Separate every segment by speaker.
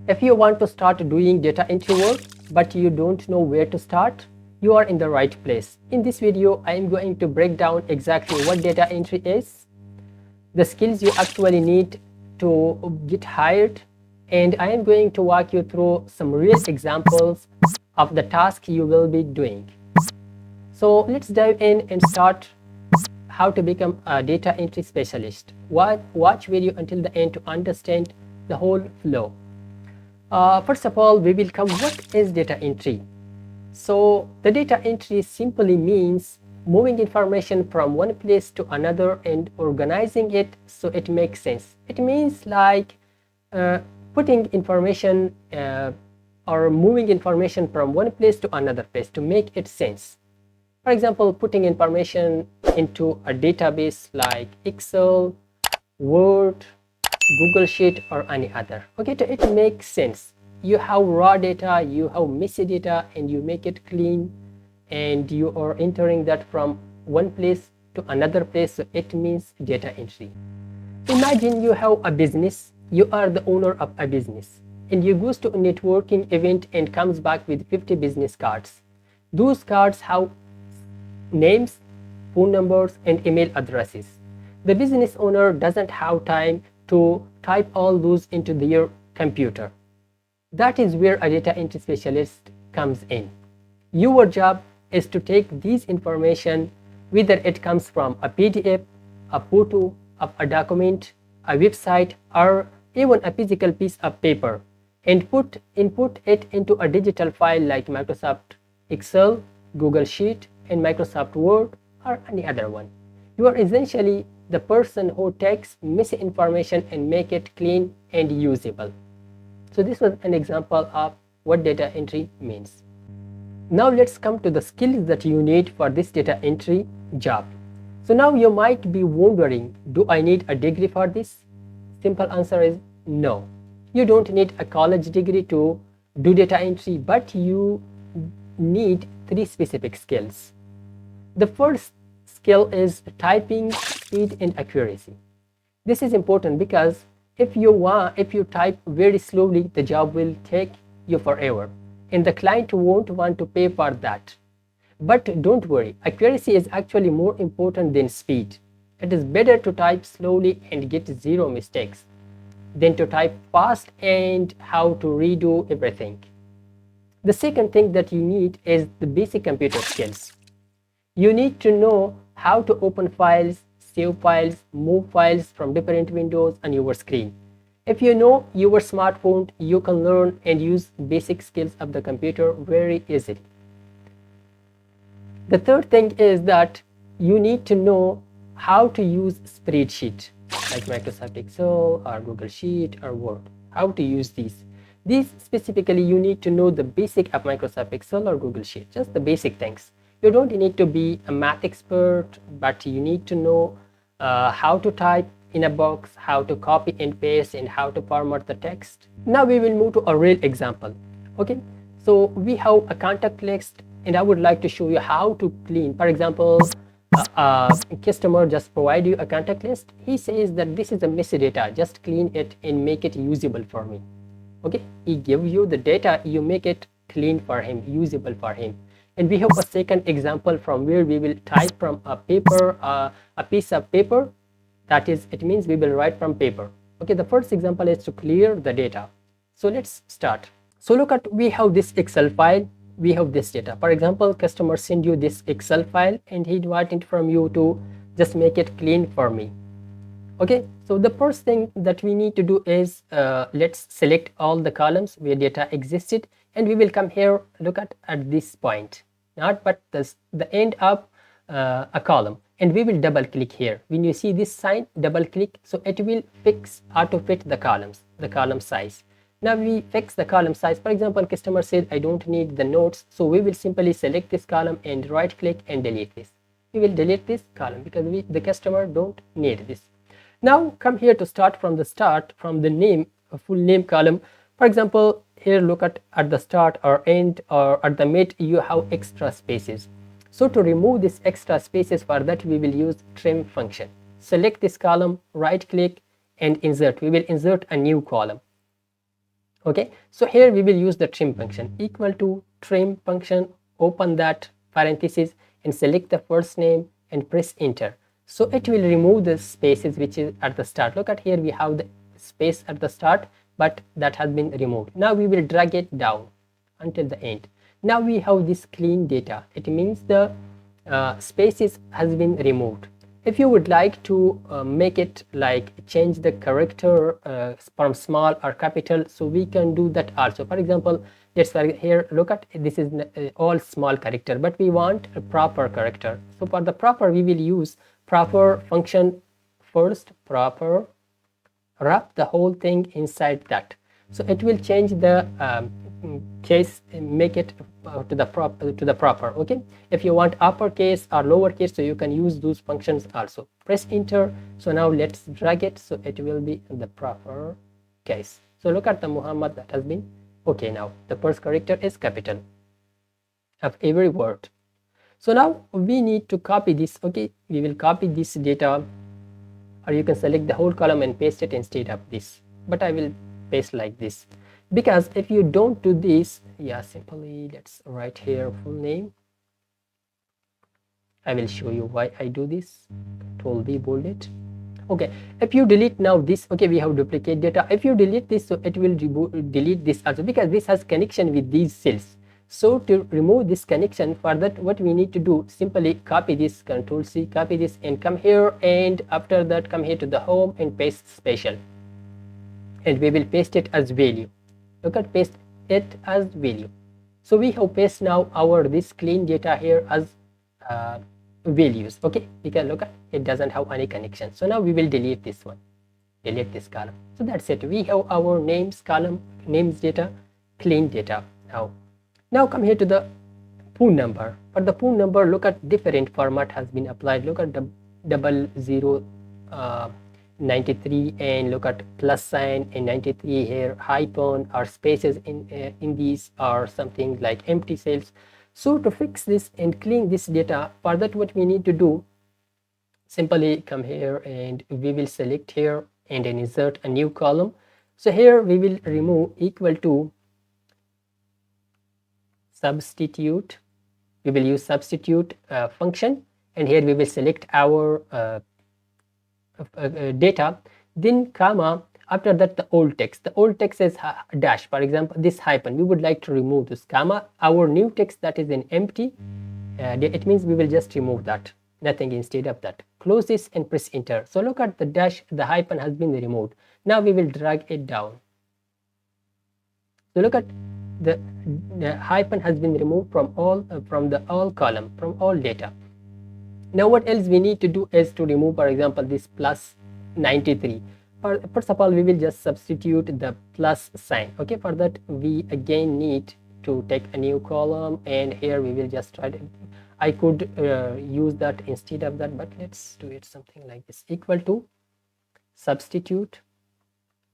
Speaker 1: If you want to start doing data entry work but you don't know where to start, you are in the right place. In this video, I am going to break down exactly what data entry is, the skills you actually need to get hired, and I am going to walk you through some real examples of the task you will be doing. So let's dive in and start how to become a data entry specialist. Watch video until the end to understand the whole flow. First of all, we will come what is data entry. So the data entry simply means moving information from one place to another and organizing it so it makes sense. It means like putting information or moving information from one place to another place to make it sense. For example, putting information into a database like Excel, Word, Google Sheet, or any other. Okay, so it makes sense. You have raw data, you have messy data, and you make it clean, and you are entering that from one place to another place, so it means data entry. Imagine you have a business, you are the owner of a business, and you goes to a networking event and comes back with 50 business cards. Those cards have names, phone numbers, and email addresses. The business owner doesn't have time to type all those into their computer. That is where a data entry specialist comes in. Your job is to take these information, whether it comes from a PDF, a photo of a document, a website, or even a physical piece of paper, and input it into a digital file like Microsoft Excel, Google Sheet, and Microsoft Word, or any other one. You are essentially the person who takes messy information and make it clean and usable. So this was an example of what data entry means. Now let's come to the skills that you need for this data entry job. So now you might be wondering, do I need a degree for this? Simple answer is no. You don't need a college degree to do data entry, but you need 3 specific skills. The first skill is typing speed and accuracy. This is important because if you type very slowly, the job will take you forever, and the client won't want to pay for that. But don't worry, accuracy is actually more important than speed. It is better to type slowly and get 0 mistakes than to type fast and have to redo everything. The second thing that you need is the basic computer skills. You need to know how to open files, save files, move files from different windows on your screen. If you know your smartphone, you can learn and use basic skills of the computer very easily. The third thing is that you need to know how to use spreadsheet like Microsoft Excel or Google Sheet or Word. How to use these. These specifically you need to know the basic of Microsoft Excel or Google Sheet, just the basic things. You don't need to be a math expert, but you need to know how to type in a box, how to copy and paste, and how to format the text. Now we will move to a real example. Okay, so we have a contact list, and I would like to show you how to clean. For example, a customer just provide you a contact list. He says that this is a messy data, just clean it and make it usable for me. Okay, he gives you the data, you make it clean for him, usable for him. And we have a second example from where we will type from a paper, a piece of paper. That is, it means we will write from paper. Okay, the first example is to clear the data. So let's start. So look at, we have this Excel file, we have this data. For example, customer send you this Excel file and he wanted from you to just make it clean for me. Okay, so the first thing that we need to do is let's select all the columns where data existed, and we will come here, look at this point, not but the end of a column, and we will double click here. When you see this sign, double click, so it will auto fit the columns, the column size. Now we fix the column size. For example, customer said I don't need the notes, so we will simply select this column and right click and delete this. We will delete this column because the customer don't need this. Now come here to start from the name, full name column. For example, here look at the start or end or at the mid, you have extra spaces. So to remove this extra spaces, for that we will use trim function. Select this column, right click and insert. We will insert a new column. Okay, so here we will use the trim function, equal to trim function, open that parenthesis and select the first name and press enter. So it will remove the spaces which is at the start. Look at here, we have the space at the start, but that has been removed. Now we will drag it down until the end. Now we have this clean data. It means the spaces has been removed. If you would like to make it like change the character from small or capital, so we can do that also. For example, let's here look at this is all small character, but we want a proper character. So for the proper, we will use proper function first, proper, wrap the whole thing inside that. So it will change the case, make it to the proper. Okay, if you want uppercase or lowercase, so you can use those functions also. Press enter. So now let's drag it, so it will be in the proper case. So look at the Muhammad, that has been okay. Now the first character is capital of every word. So now we need to copy this. Okay, we will copy this data, or you can select the whole column and paste it instead of this, but I will paste like this, because if you don't do this, yeah, simply let's write here full name. I will show you why I do this. Control V, bold it. Okay, if you delete now this, okay, we have duplicate data. If you delete this, so it will delete this also, because this has connection with these cells. So to remove this connection, for that what we need to do, simply copy this, Control C, copy this and come here, and after that come here to the home and paste special, and we will paste it as value. Look at, paste it as value. So we have paste now our this clean data here as values. Okay, we can look at it doesn't have any connection. So now we will delete this one, delete this column. So that's it, we have our names column, names data, clean data. Now come here to the phone number. For the phone number, look at different format has been applied. Look at the 0093 and look at plus sign and 93 here, hyphen or spaces in these or something like empty cells. So to fix this and clean this data, for that what we need to do, simply come here and we will select here and then insert a new column. So here we will remove equal to substitute. We will use substitute function, and here we will select our data, then comma, after that the old text. The old text is dash, for example this hyphen, we would like to remove this comma. Our new text that is in empty, it means we will just remove that, nothing instead of that. Close this and press enter. So look at the dash, the hyphen has been removed. Now we will drag it down. So look at the hyphen has been removed from all column, from all data. Now what else we need to do is to remove, for example, this plus 93. First of all, we will just substitute the plus sign. Okay, for that we again need to take a new column, and here we will just try to, I could use that instead of that, but let's do it something like this, equal to substitute.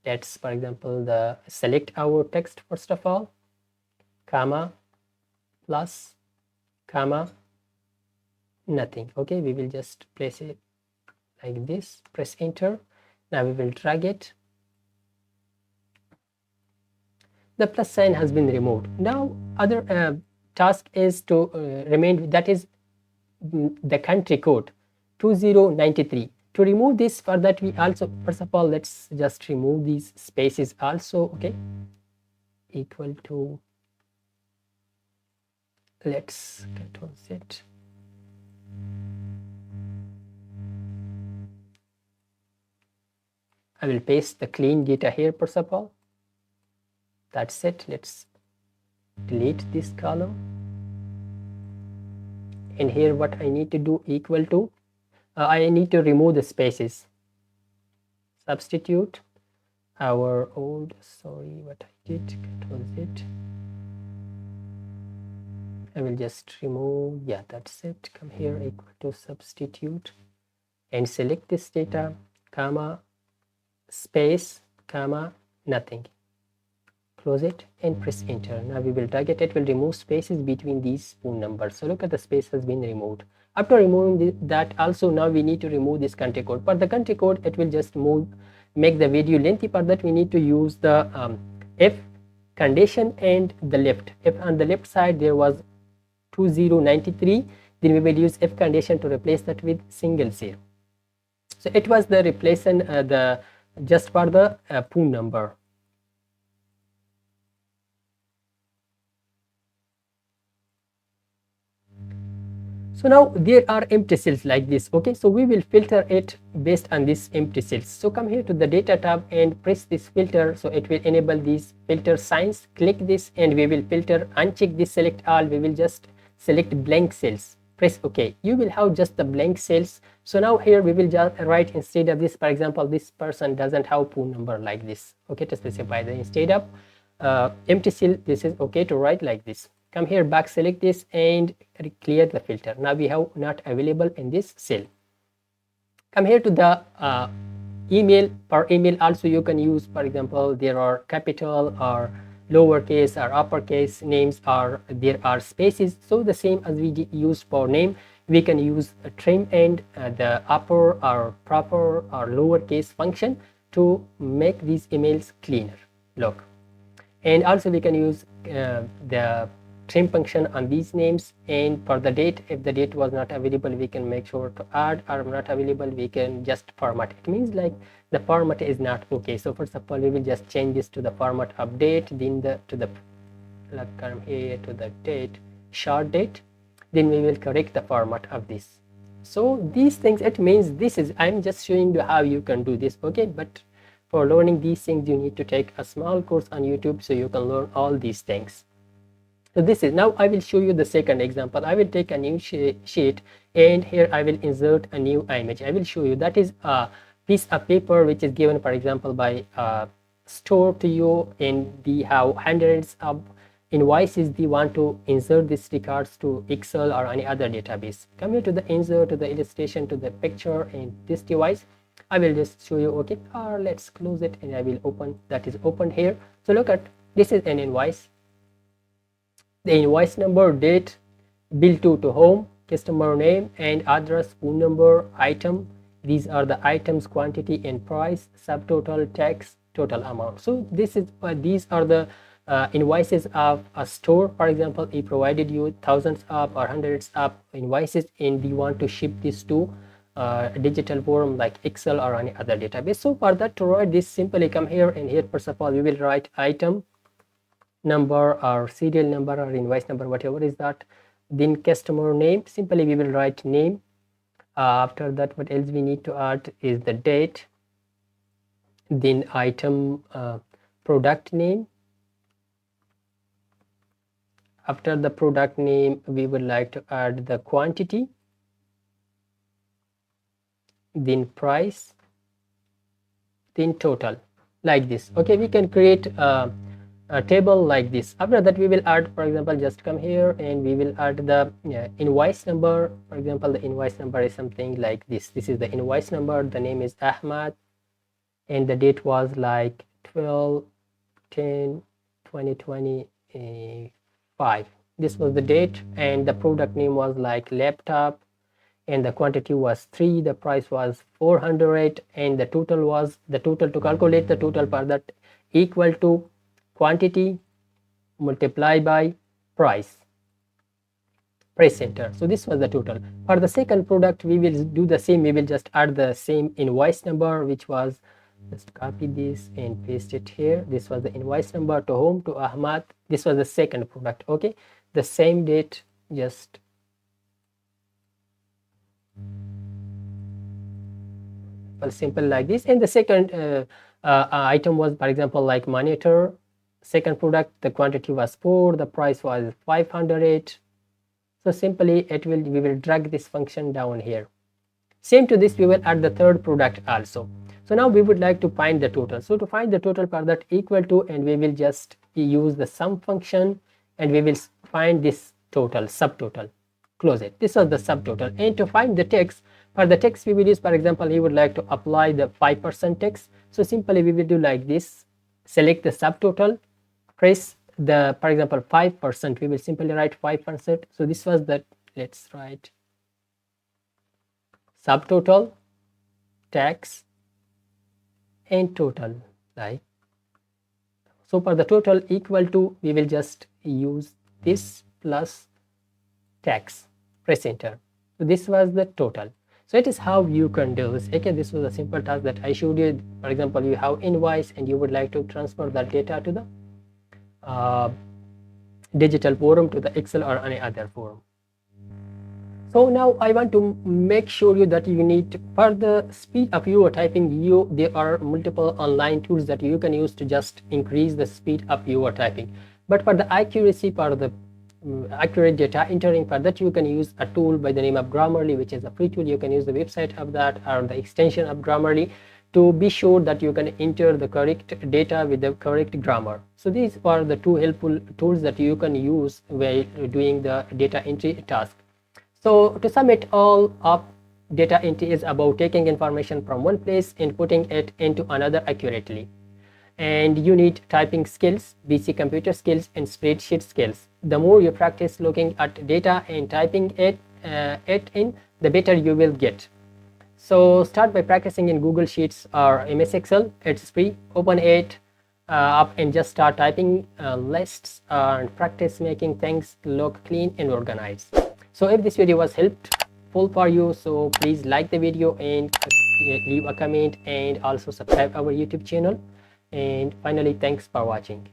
Speaker 1: Let's, for example, the select our text first of all, comma, plus, comma, nothing. Okay, we will just place it like this, press enter. Now we will drag it. The plus sign has been removed. Now other task is to remain, that is the country code 2093. To remove this, for that we also, first of all, let's just remove these spaces also. Okay, equal to, let's Control Z. I will paste the clean data here first of all. That's it. Let's delete this column, and here what I need to do, equal to, I need to remove the spaces. Substitute our old, sorry, what I did, Control Z. I will just remove, yeah, that's it. Come here, equal to substitute, and select this data, comma, space, comma, nothing. Close it and press enter. Now we will drag it. It will remove spaces between these phone numbers. So look at the space has been removed. After removing that also, now we need to remove this country code. For the country code, it will just make the video lengthy. For that we need to use the condition and the left. If on the left side there was 2093, then we will use if condition to replace that with single 0. So it was the replacement the just for the pool number. So now there are empty cells like this. Okay, so we will filter it based on these empty cells. So come here to the data tab and press this filter, so it will enable these filter signs. Click this and we will filter, uncheck this select all, we will just select blank cells. Press OK. You will have just the blank cells. So now here we will just write, instead of this, for example, this person doesn't have pool number like this. Okay, to specify the instead of empty cell, this is okay to write like this. Come here, back select this and clear the filter. Now we have not available in this cell. Come here to the email. Per email also you can use, for example, there are capital or lowercase or uppercase names, or there are spaces. So the same as we use for name, we can use a trim and the upper or proper or lowercase function to make these emails cleaner look. And also we can use the trim function on these names. And for the date, if the date was not available, we can make sure to add, or not available, we can just format. It means like the format is not okay. So first of all, we will just change this to the format update, then come here to the date, short date, then we will correct the format of this. So these things, it means this is, I'm just showing you how you can do this. Okay, but for learning these things you need to take a small course on YouTube, so you can learn all these things. So this is, now I will show you the second example. I will take a new sheet and here I will insert a new image. I will show you that is a piece of paper which is given, for example, by store to you, and we have hundreds of invoices. We want to insert these records to Excel or any other database. Come here to the insert, to the illustration, to the picture, and this device. I will just show you. Okay, or let's close it and I will open, that is opened here. So look at, this is an invoice. The invoice number, date, bill to home, customer name and address, phone number, item. These are the items, quantity and price, subtotal, tax, total amount. So this is these are the invoices of a store. For example, he provided you thousands of or hundreds of invoices, and we want to ship this to a digital form like Excel or any other database. So for that, to write this, simply come here, and here first of all we will write item number or serial number or invoice number, whatever is that. Then customer name, simply we will write name. After that, what else we need to add is the date. Then item product name. After the product name, we would like to add the quantity, then price, then total, like this. Okay, we can create a table like this. After that, we will add, for example, just come here and we will add the invoice number. For example, the invoice number is something like this. This is the invoice number. The name is Ahmad and the date was like 12/10/2025. This was the date, and the product name was like laptop, and the quantity was 3, the price was 400, and the total was, the total, to calculate the total for that, equal to quantity multiplied by price. Press enter. So this was the total. For the second product, we will do the same. We will just add the same invoice number, which was, just copy this and paste it here. This was the invoice number to whom, to Ahmad. This was the second product. Okay, the same date, just simple like this. And the second item was, for example, like monitor. Second product, the quantity was 4, the price was 500. So simply we will drag this function down here. Same to this, we will add the third product also. So now we would like to find the total. So to find the total for that, equal to, and we will just use the sum function, and we will find this total, subtotal. Close it. This was the subtotal. And to find the text, for the text we will use, for example, he would like to apply the 5% text. So simply we will do like this. Select the subtotal, press the, for example, 5%. We will simply write 5%. So this was the, let's write subtotal, tax, and total, like So for the total equal to, we will just use this plus tax. Press enter. So this was the total. So it is how you can do this. Okay, this was a simple task that I showed you. For example, you have invoice and you would like to transfer that data to the digital form, to the Excel or any other form. So now I want to make sure you that you need, for the speed of your typing, there are multiple online tools that you can use to just increase the speed of your typing. But for the accuracy, for the accurate data entering, for that you can use a tool by the name of Grammarly, which is a free tool. You can use the website of that or the extension of Grammarly to be sure that you can enter the correct data with the correct grammar. So these are the two helpful tools that you can use while doing the data entry task. So to sum it all up, data entry is about taking information from one place and putting it into another accurately. And you need typing skills, basic computer skills, and spreadsheet skills. The more you practice looking at data and typing it in, the better you will get. So start by practicing in Google Sheets or MS Excel. It's free. Open it up and just start typing lists and practice making things look clean and organized. So if this video was helpful for you, so please like the video and leave a comment and also subscribe our YouTube channel. And finally, thanks for watching.